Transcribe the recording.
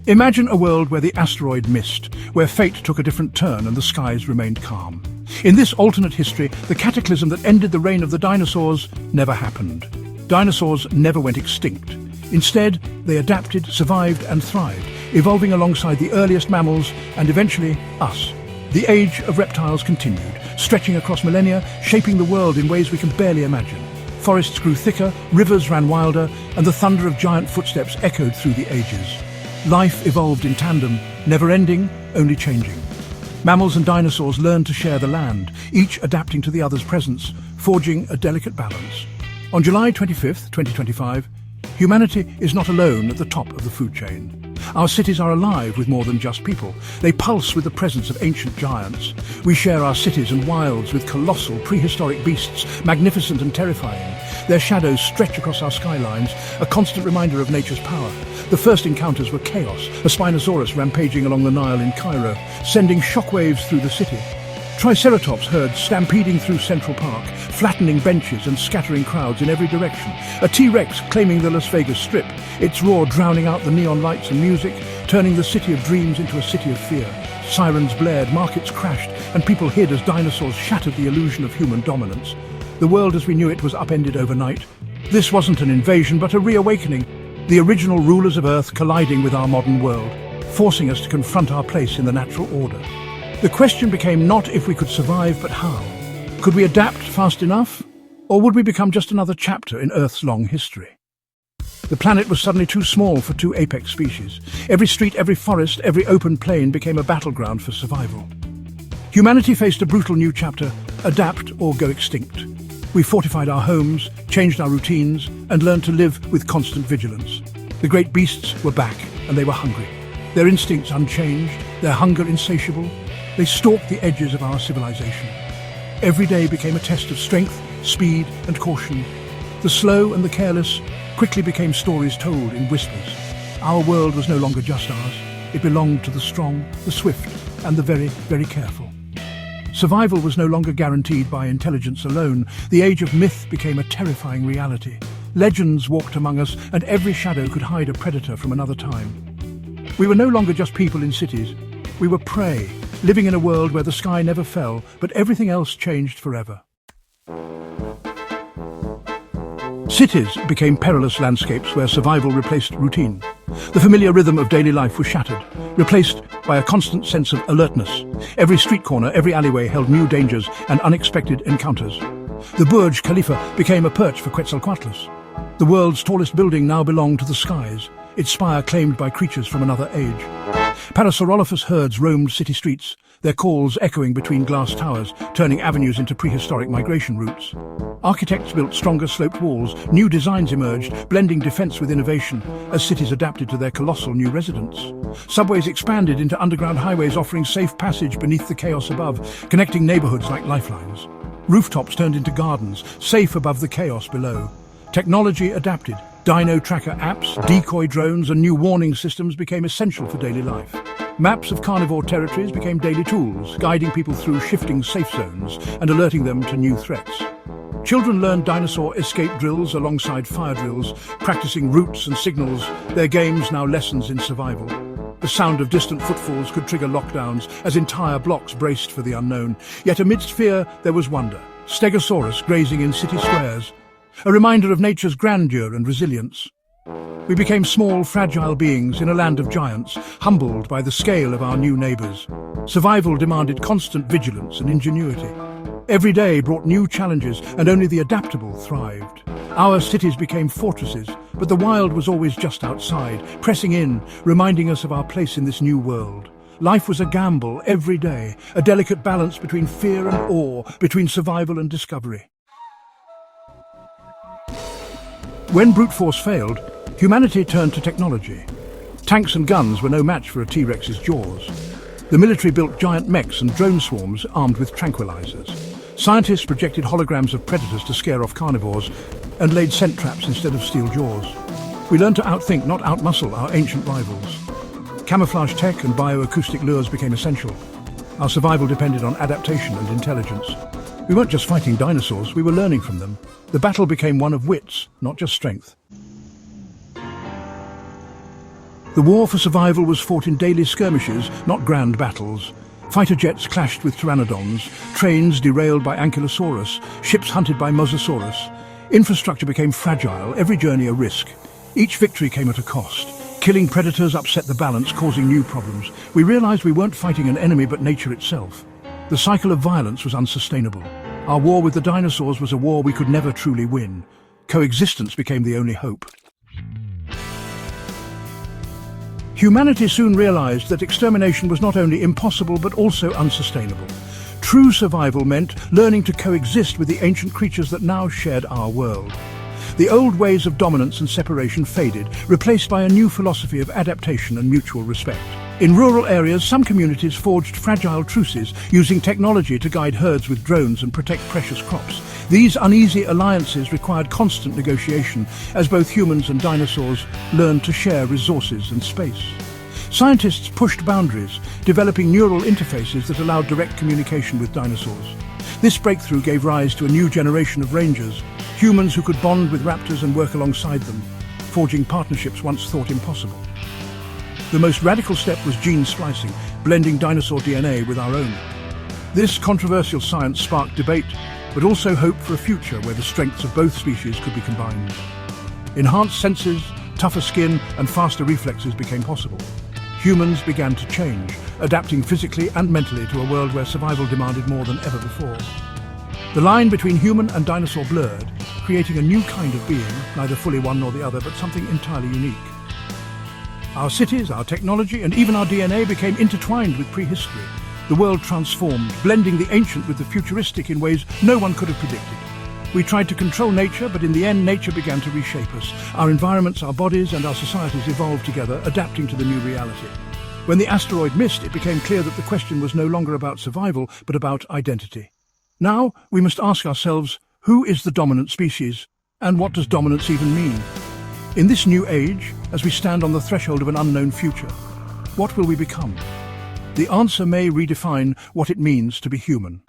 Imagine a world where the asteroid missed, where fate took a different turn and the skies remained calm. In this alternate history, the cataclysm that ended the reign of the dinosaurs never happened. Dinosaurs never went extinct. Instead, they adapted, survived and thrived, evolving alongside the earliest mammals and eventually us. The age of reptiles continued, stretching across millennia, shaping the world in ways we can barely imagine. Forests grew thicker, rivers ran wilder, and the thunder of giant footsteps echoed through the ages. Life evolved in tandem, never ending, only changing. Mammals and dinosaurs learned to share the land, each adapting to the other's presence, forging a delicate balance. On July 25th, 2025, humanity is not alone at the top of the food chain. Our cities are alive with more than just people. They pulse with the presence of ancient giants. We share our cities and wilds with colossal prehistoric beasts, magnificent and terrifying. Their shadows stretch across our skylines, a constant reminder of nature's power. The first encounters were chaos, a Spinosaurus rampaging along the Nile in Cairo, sending shockwaves through the city. Triceratops herds stampeding through Central Park, flattening benches and scattering crowds in every direction. A T-Rex claiming the Las Vegas Strip, its roar drowning out the neon lights and music, turning the city of dreams into a city of fear. Sirens blared, markets crashed, and people hid as dinosaurs shattered the illusion of human dominance. The world as we knew it was upended overnight. This wasn't an invasion, but a reawakening. The original rulers of Earth colliding with our modern world, forcing us to confront our place in the natural order. The question became not if we could survive, but how. Could we adapt fast enough? Or would we become just another chapter in Earth's long history? The planet was suddenly too small for two apex species. Every street, every forest, every open plain became a battleground for survival. Humanity faced a brutal new chapter: adapt or go extinct. We fortified our homes, changed our routines, and learned to live with constant vigilance. The great beasts were back, and they were hungry. Their instincts unchanged, their hunger insatiable. They stalked the edges of our civilization. Every day became a test of strength, speed, and caution. The slow and the careless quickly became stories told in whispers. Our world was no longer just ours. It belonged to the strong, the swift, and the very, very careful. Survival was no longer guaranteed by intelligence alone. The age of myth became a terrifying reality. Legends walked among us, and every shadow could hide a predator from another time. We were no longer just people in cities. We were prey, living in a world where the sky never fell, but everything else changed forever. Cities became perilous landscapes where survival replaced routine. The familiar rhythm of daily life was shattered, replaced by a constant sense of alertness. Every street corner, every alleyway held new dangers and unexpected encounters. The Burj Khalifa became a perch for Quetzalcoatlus. The world's tallest building now belonged to the skies, its spire claimed by creatures from another age. Parasaurolophus herds roamed city streets, their calls echoing between glass towers, turning avenues into prehistoric migration routes. Architects built stronger sloped walls, new designs emerged, blending defense with innovation as cities adapted to their colossal new residents. Subways expanded into underground highways, offering safe passage beneath the chaos above, connecting neighborhoods like lifelines. Rooftops turned into gardens, safe above the chaos below. Technology adapted. Dino tracker apps, decoy drones and new warning systems became essential for daily life. Maps of carnivore territories became daily tools, guiding people through shifting safe zones and alerting them to new threats. Children learned dinosaur escape drills alongside fire drills, practicing routes and signals, their games now lessons in survival. The sound of distant footfalls could trigger lockdowns as entire blocks braced for the unknown. Yet amidst fear, there was wonder. Stegosaurus grazing in city squares, a reminder of nature's grandeur and resilience. We became small, fragile beings in a land of giants, humbled by the scale of our new neighbours. Survival demanded constant vigilance and ingenuity. Every day brought new challenges, and only the adaptable thrived. Our cities became fortresses, but the wild was always just outside, pressing in, reminding us of our place in this new world. Life was a gamble every day, a delicate balance between fear and awe, between survival and discovery. When brute force failed, humanity turned to technology. Tanks and guns were no match for a T-Rex's jaws. The military built giant mechs and drone swarms armed with tranquilizers. Scientists projected holograms of predators to scare off carnivores and laid scent traps instead of steel jaws. We learned to outthink, not outmuscle, our ancient rivals. Camouflage tech and bioacoustic lures became essential. Our survival depended on adaptation and intelligence. We weren't just fighting dinosaurs, we were learning from them. The battle became one of wits, not just strength. The war for survival was fought in daily skirmishes, not grand battles. Fighter jets clashed with pteranodons, trains derailed by Ankylosaurus, ships hunted by Mosasaurus. Infrastructure became fragile, every journey a risk. Each victory came at a cost. Killing predators upset the balance, causing new problems. We realized we weren't fighting an enemy but nature itself. The cycle of violence was unsustainable. Our war with the dinosaurs was a war we could never truly win. Coexistence became the only hope. Humanity soon realized that extermination was not only impossible but also unsustainable. True survival meant learning to coexist with the ancient creatures that now shared our world. The old ways of dominance and separation faded, replaced by a new philosophy of adaptation and mutual respect. In rural areas, some communities forged fragile truces, using technology to guide herds with drones and protect precious crops. These uneasy alliances required constant negotiation, as both humans and dinosaurs learned to share resources and space. Scientists pushed boundaries, developing neural interfaces that allowed direct communication with dinosaurs. This breakthrough gave rise to a new generation of rangers, humans who could bond with raptors and work alongside them, forging partnerships once thought impossible. The most radical step was gene splicing, blending dinosaur DNA with our own. This controversial science sparked debate, but also hope for a future where the strengths of both species could be combined. Enhanced senses, tougher skin, and faster reflexes became possible. Humans began to change, adapting physically and mentally to a world where survival demanded more than ever before. The line between human and dinosaur blurred, creating a new kind of being, neither fully one nor the other, but something entirely unique. Our cities, our technology, and even our DNA became intertwined with prehistory. The world transformed, blending the ancient with the futuristic in ways no one could have predicted. We tried to control nature, but in the end, nature began to reshape us. Our environments, our bodies, and our societies evolved together, adapting to the new reality. When the asteroid missed, it became clear that the question was no longer about survival, but about identity. Now, we must ask ourselves, who is the dominant species? And what does dominance even mean? In this new age, as we stand on the threshold of an unknown future, what will we become? The answer may redefine what it means to be human.